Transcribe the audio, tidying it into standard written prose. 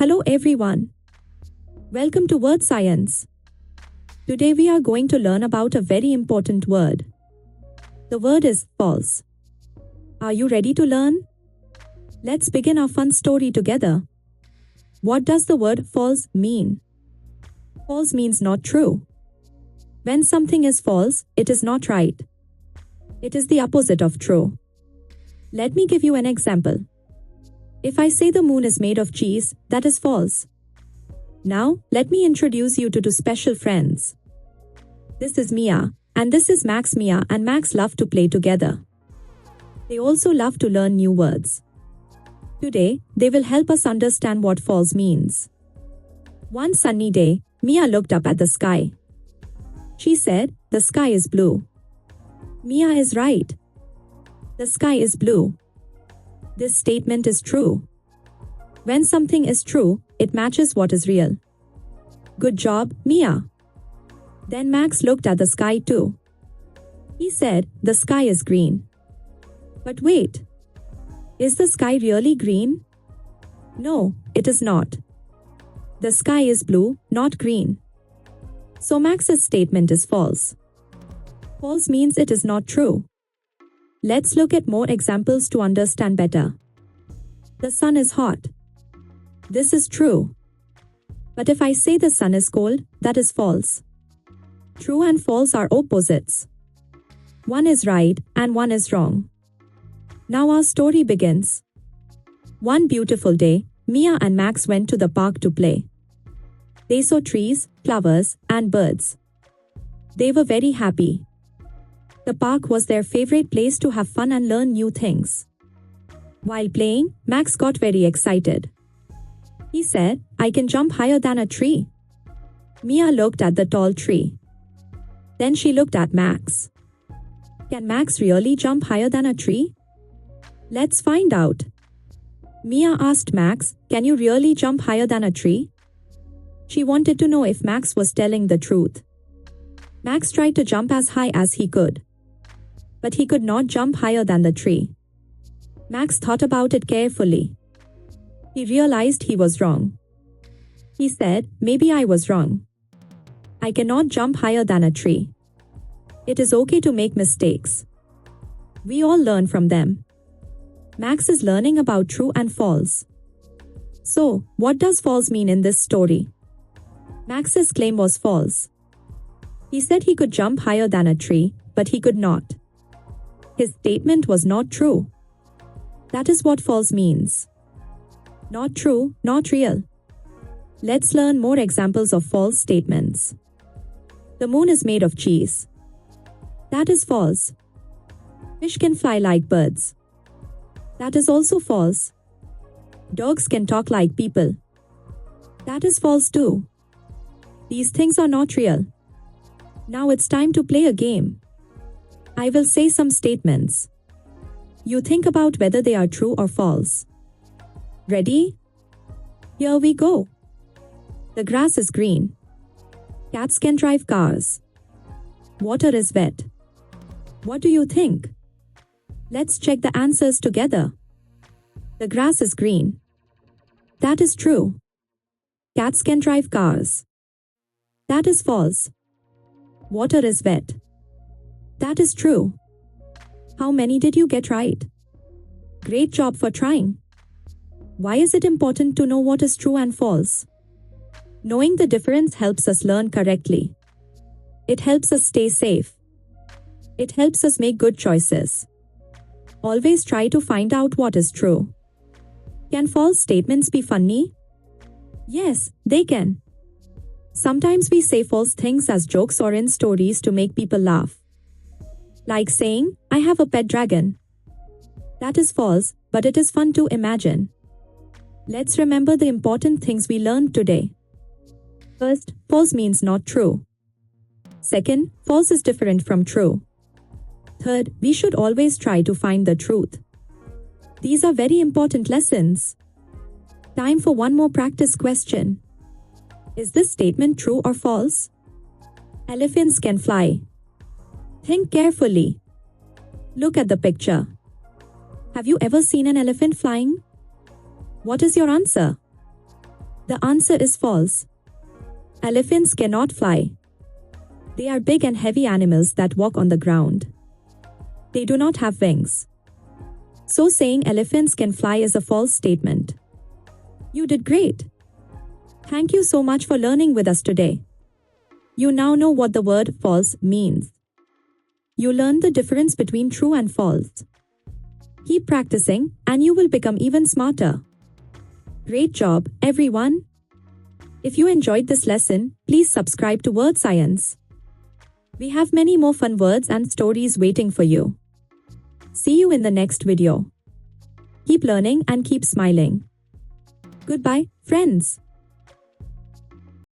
Hello everyone. Welcome to Wordscience. Today we are going to learn about a very important word. The word is false. Are you ready to learn? Let's begin our fun story together. What does the word false mean? False means not true. When something is false, it is not right. It is the opposite of true. Let me give you an example. If I say the moon is made of cheese, that is false. Now, let me introduce you to two special friends. This is Mia, and this is Max. Mia and Max love to play together. They also love to learn new words. Today, they will help us understand what false means. One sunny day, Mia looked up at the sky. She said, "The sky is blue." Mia is right. The sky is blue. This statement is true. When something is true, it matches what is real. Good job, Mia. Then Max looked at the sky too. He said, "The sky is green." But wait. Is the sky really green? No, it is not. The sky is blue, not green. So Max's statement is false. False means it is not true. Let's look at more examples to understand better. The sun is hot. This is true. But if I say the sun is cold, that is false. True and false are opposites. One is right and one is wrong. Now our story begins. One beautiful day, Mia and Max went to the park to play. They saw trees, flowers, and birds. They were very happy. The park was their favorite place to have fun and learn new things. While playing, Max got very excited. He said, "I can jump higher than a tree." Mia looked at the tall tree. Then she looked at Max. Can Max really jump higher than a tree? Let's find out. Mia asked Max, "Can you really jump higher than a tree?" She wanted to know if Max was telling the truth. Max tried to jump as high as he could. But he could not jump higher than the tree. Max thought about it carefully. He realized he was wrong. He said, "Maybe I was wrong. I cannot jump higher than a tree." It is okay to make mistakes. We all learn from them. Max is learning about true and false. So, what does false mean in this story? Max's claim was false. He said he could jump higher than a tree, but he could not. His statement was not true. That is what false means. Not true, not real. Let's learn more examples of false statements. The moon is made of cheese. That is false. Fish can fly like birds. That is also false. Dogs can talk like people. That is false too. These things are not real. Now it's time to play a game. I will say some statements. You think about whether they are true or false. Ready? Here we go. The grass is green. Cats can drive cars. Water is wet. What do you think? Let's check the answers together. The grass is green. That is true. Cats can drive cars. That is false. Water is wet. That is true. How many did you get right? Great job for trying. Why is it important to know what is true and false? Knowing the difference helps us learn correctly. It helps us stay safe. It helps us make good choices. Always try to find out what is true. Can false statements be funny? Yes, they can. Sometimes we say false things as jokes or in stories to make people laugh. Like saying, "I have a pet dragon." That is false, but it is fun to imagine. Let's remember the important things we learned today. First, false means not true. Second, false is different from true. Third, we should always try to find the truth. These are very important lessons. Time for one more practice question. Is this statement true or false? Elephants can fly. Think carefully. Look at the picture. Have you ever seen an elephant flying? What is your answer? The answer is false. Elephants cannot fly. They are big and heavy animals that walk on the ground. They do not have wings. So saying elephants can fly is a false statement. You did great. Thank you so much for learning with us today. You now know what the word false means. You learned the difference between true and false. Keep practicing and you will become even smarter. Great job, everyone. If you enjoyed this lesson, please subscribe to Wordscience. We have many more fun words and stories waiting for you. See you in the next video. Keep learning and keep smiling. Goodbye, friends.